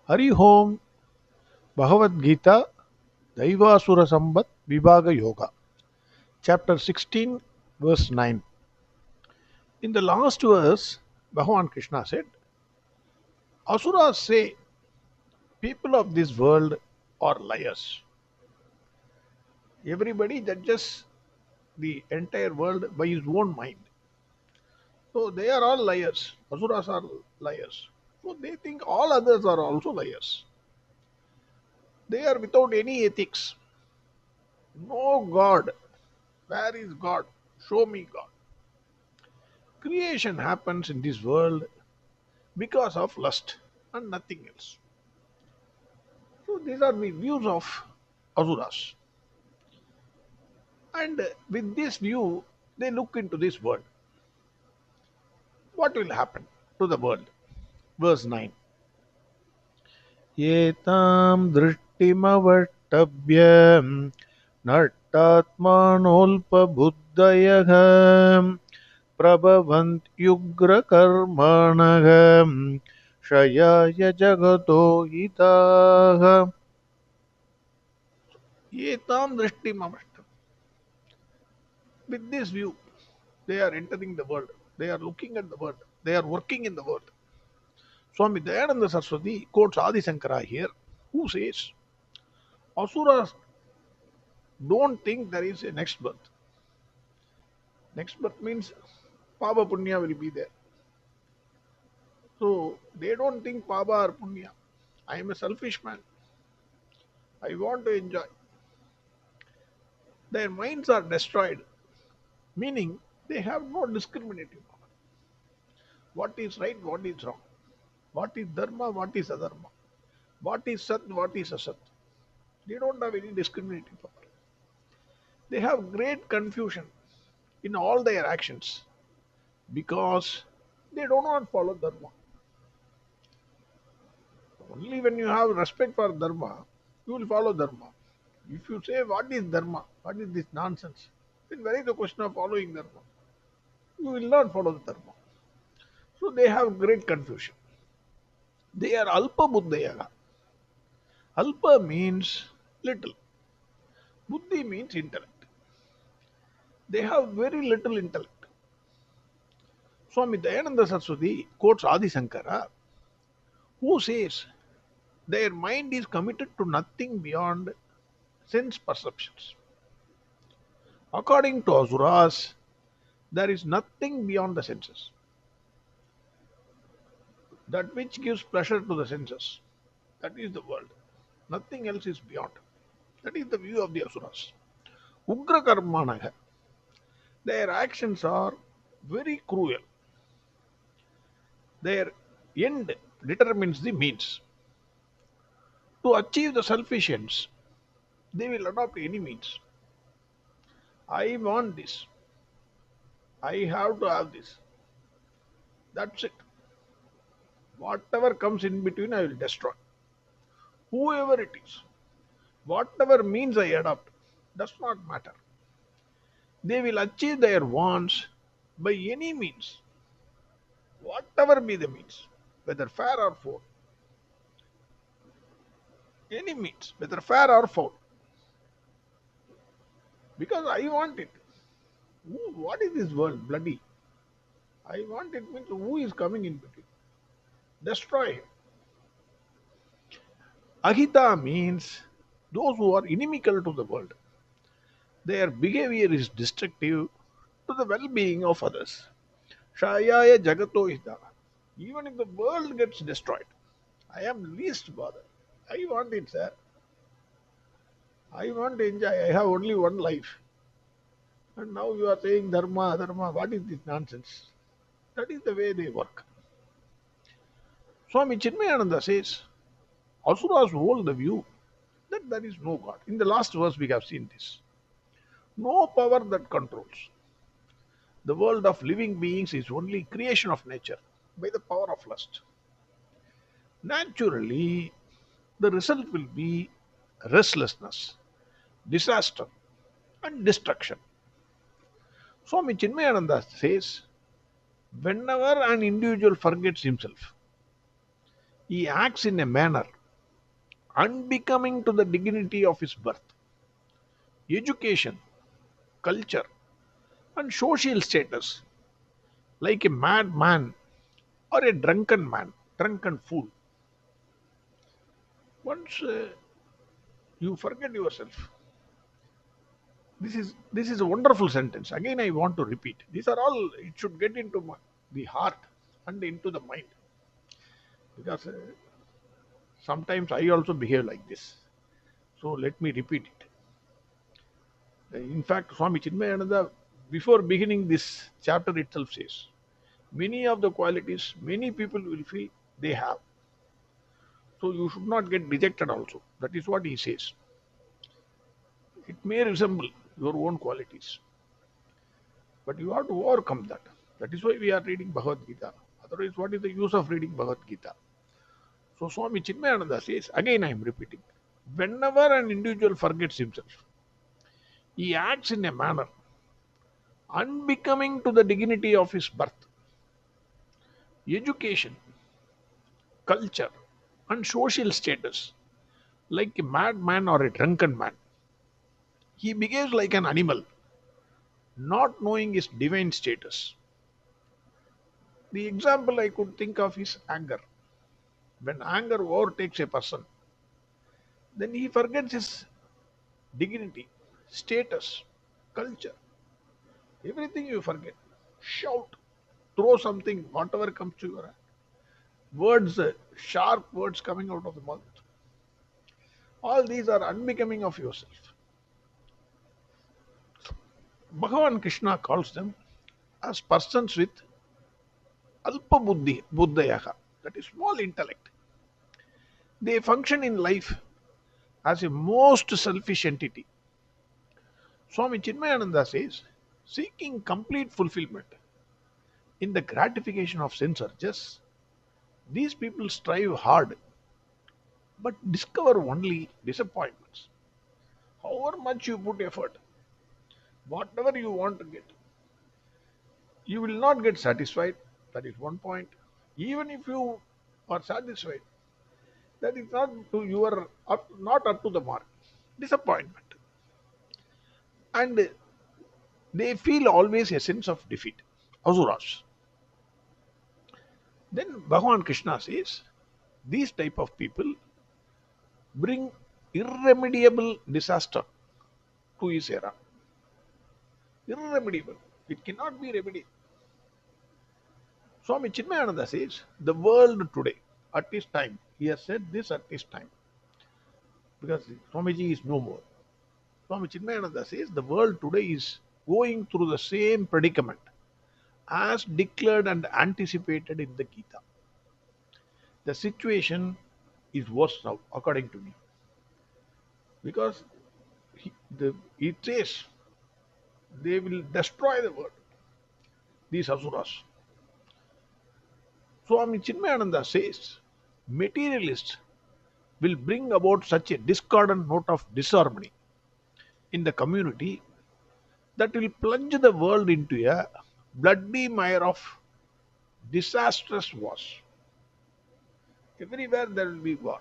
Hari Om Bhagavad Gita Daivasura Sambat Vibhaga Yoga. Chapter 16, verse 9. In the last verse, Bhagwan Krishna said, Asuras say people of this world are liars. Everybody judges the entire world by his own mind. So they are all liars. Asuras are liars. So they think all others are also liars. They are without any ethics. No God. Where is God? Show me God. Creation happens in this world because of lust and nothing else. So these are the views of Asuras. And with this view, they look into this world. What will happen to the world? Verse 9. Yetam drishtimavatabhyam nattatmanolpabuddhayagam prabhavant yugra karmanagam shayaya jagato itaha. Yetam drishtimavatabhyam. With this view, they are entering the world. They are looking at the world. They are working in the world. Swami Dayananda Saraswati quotes Adi Shankara here, who says, Asuras don't think there is a next birth. Next birth means Papa Punya will be there. So they don't think Papa or Punya. I am a selfish man. I want to enjoy. Their minds are destroyed, meaning they have no discriminating power. What is right, what is wrong? What is dharma, what is adharma? What is sat, what is asat? They don't have any discriminating power. They have great confusion in all their actions because they do not follow dharma. Only when you have respect for dharma, you will follow dharma. If you say, what is dharma? What is this nonsense? Then where is the question of following dharma? You will not follow the dharma. So they have great confusion. They are alpa buddhayaga. Alpa means little. Buddhi means intellect. They have very little intellect. Swami Dayananda Saraswati quotes Adi Shankara, who says their mind is committed to nothing beyond sense perceptions. According to Asuras, there is nothing beyond the senses. That which gives pleasure to the senses, that is the world. Nothing else is beyond. That is the view of the Asuras. Ugra karmanaga. Their actions are very cruel. Their end determines the means. To achieve the selfish ends, they will adopt any means. I want this. I have to have this. That's it. Whatever comes in between, I will destroy. Whoever it is, whatever means I adopt, does not matter. They will achieve their wants by any means, whatever be the means, whether fair or foul. Any means, whether fair or foul. Because I want it. What is this world? Bloody. I want it means who is coming in between? Destroy him. Ahita means those who are inimical to the world. Their behavior is destructive to the well-being of others. Shayaya jagato hita. Even if the world gets destroyed, I am least bothered. I want it, sir. I want to enjoy. I have only one life. And now you are saying dharma, dharma. What is this nonsense? That is the way they work. Swami Chinmayananda says, Asuras hold the view that there is no God. In the last verse, we have seen this. No power that controls. The world of living beings is only creation of nature by the power of lust. Naturally, the result will be restlessness, disaster, and destruction. Swami Chinmayananda says, whenever an individual forgets himself, he acts in a manner unbecoming to the dignity of his birth, education, culture, and social status, like a madman or a drunken man, drunken fool. Once you forget yourself, this is a wonderful sentence. Again, I want to repeat. These are all it should get into the heart and into the mind, because sometimes I also behave like this. So let me repeat it. In fact, Swami Chinmayananda, before beginning this chapter itself, says many of the qualities many people will feel they have. So you should not get rejected also. That is what he says. It may resemble your own qualities, but you have to overcome that. That is why we are reading Bhagavad Gita. Otherwise, what is the use of reading Bhagavad Gita? So Swami Chinmayananda says, again I am repeating, whenever an individual forgets himself, he acts in a manner unbecoming to the dignity of his birth, education, culture, and social status, like a madman or a drunken man. He behaves like an animal, not knowing his divine status. The example I could think of is anger. When anger overtakes a person, then he forgets his dignity, status, culture, everything you forget. Shout, throw something, whatever comes to your hand. Words, sharp words coming out of the mouth. All these are unbecoming of yourself. Bhagavan Krishna calls them as persons with alpa buddhi, buddhayaha, that is small intellect. They function in life as a most selfish entity. Swami Chinmayananda says, seeking complete fulfillment in the gratification of sense urges, these people strive hard but discover only disappointments. However much you put effort, whatever you want to get, you will not get satisfied. That is one point. Even if you are satisfied, that is not to your not up to the mark. Disappointment. And they feel always a sense of defeat. Asuras. Then Bhagwan Krishna says, these type of people bring irremediable disaster to his era. Irremediable. It cannot be remedied. Swami Chinmayananda says, the world today, at this time, he has said this at this time, because Swamiji is no more. Swami Chinmayananda says, the world today is going through the same predicament as declared and anticipated in the Gita. The situation is worse now, according to me, because it says they will destroy the world, these Asuras. Swami Chinmayananda says, materialists will bring about such a discordant note of disharmony in the community that will plunge the world into a bloody mire of disastrous wars. Everywhere there will be war.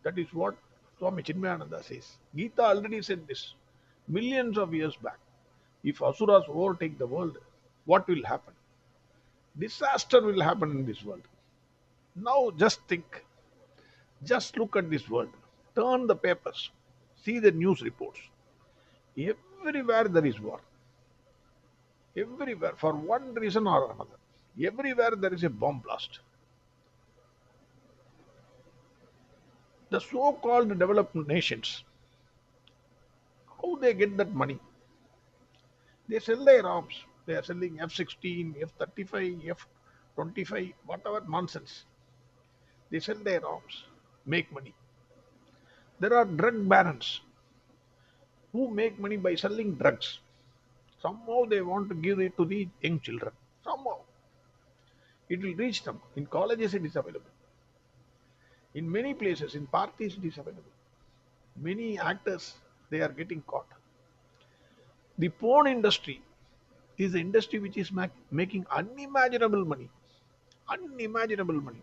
That is what Swami Chinmayananda says. Gita already said this millions of years back. If Asuras overtake the world, what will happen? Disaster will happen in this world. Now just think, just look at this world. Turn the papers, see the news reports. Everywhere there is war. Everywhere, for one reason or another. Everywhere there is a bomb blast. The so-called developed nations, how they get that money? They sell their arms. They are selling F-16, F-35, F-25, whatever nonsense. They sell their arms, make money. There are drug barons who make money by selling drugs. Somehow they want to give it to the young children. Somehow it will reach them. In colleges it is available. In many places, in parties it is available. Many actors, they are getting caught. The porn industry is the industry which is making unimaginable money. Unimaginable money.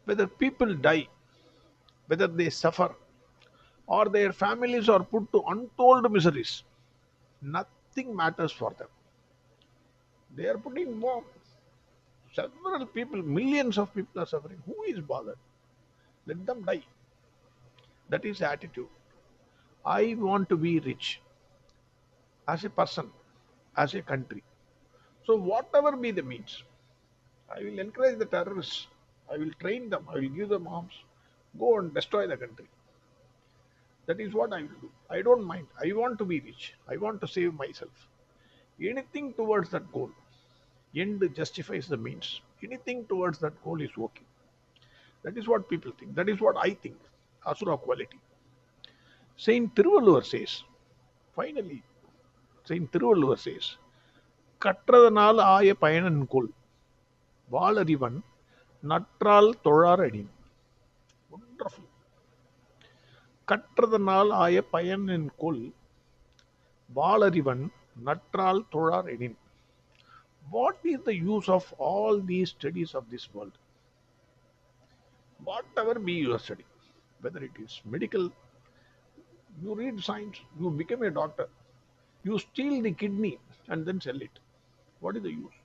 Whether people die whether they suffer or their families are put to untold miseries. Nothing matters for them. They are putting bomb. Several people, millions of people are suffering. Who is bothered? Let them die. That is the attitude. I want to be rich as a person, as a country. So whatever be the means, I will encourage the terrorists. I will train them. I will give them arms. Go and destroy the country. That is what I will do. I don't mind. I want to be rich. I want to save myself. Anything towards that goal. End justifies the means. Anything towards that goal is okay. That is what people think. That is what I think. Asura quality. Saint Thiruvalluvar says, finally, Saint Thiruvalluvar says, கற்றதனால் ஆய பயனன் கொள் Valarivan நற்றால் தொழார் அடின். Wonderful. கற்றதனால் ஆய பயனன் கொள் வாளறிவன் நற்றால் தொழார் எனின். What is the use of all these studies of this world? Whatever be your study, whether it is medical, you read science, you become a doctor, you steal the kidney and then sell it. What is the use?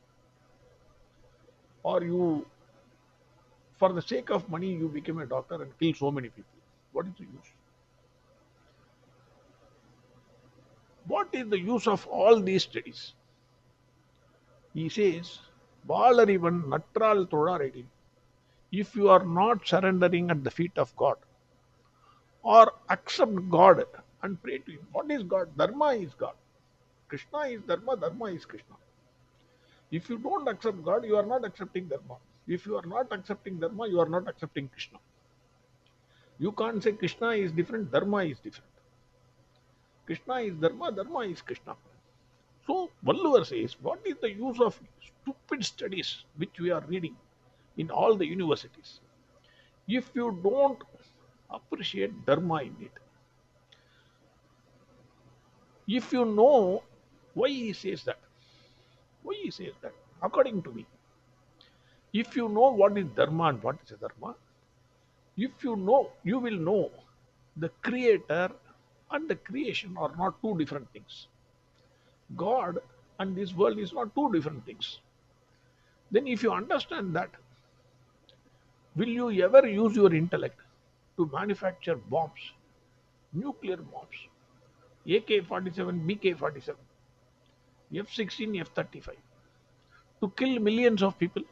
Or you, for the sake of money, you become a doctor and kill so many people. What is the use? What is the use of all these studies? He says, Valarivan Natral Thodaredin. If you are not surrendering at the feet of God or accept God and pray to Him. What is God? Dharma is God. Krishna is Dharma, Dharma is Krishna. If you don't accept God, you are not accepting Dharma. If you are not accepting Dharma, you are not accepting Krishna. You can't say Krishna is different, Dharma is different. Krishna is Dharma, Dharma is Krishna. So, Valluvar says, what is the use of stupid studies which we are reading in all the universities if you don't appreciate Dharma in it? If you know why he says that, according to me, if you know what is Dharma and what is Dharma, if you know, you will know the creator and the creation are not two different things. God and this world is not two different things. Then if you understand that, will you ever use your intellect to manufacture bombs, nuclear bombs, AK-47, BK-47, F-16, F-35, to kill millions of people?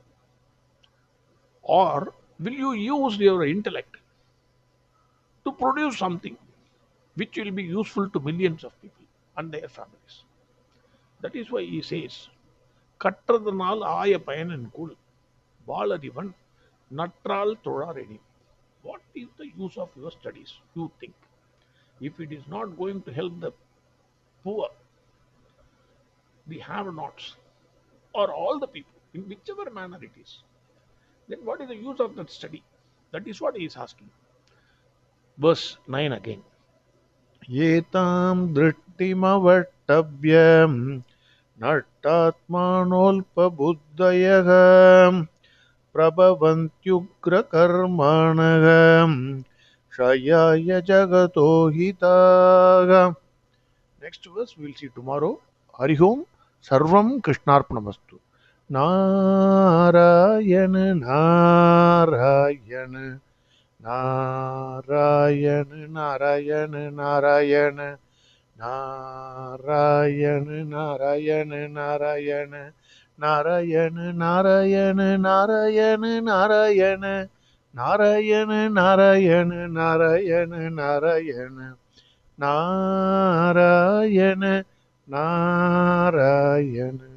Or will you use your intellect to produce something which will be useful to millions of people and their families? That is why he says, கற்றதனால் ஆய பயனன் கொள் வாளறிவன் நற்றால் தொழார் எனின். What is the use of your studies, you think? If it is not going to help the poor, the have-nots, or all the people, in whichever manner it is, then what is the use of that study? That is what he is asking. Verse 9 again. Yetam drishtimavattavyam nattatmanolpabuddhayagam prabhavantyugra karmanagam shayaya jagato hitaga. Next verse we will see tomorrow. Hari Om Sarvam Krishnarpanamastu. Narayana Narayana Narayana Narayana Narayana Narayana Narayana Narayana Narayana Narayana Narayana Narayana Narayana Narayana Narayana Narayana Narayana Narayana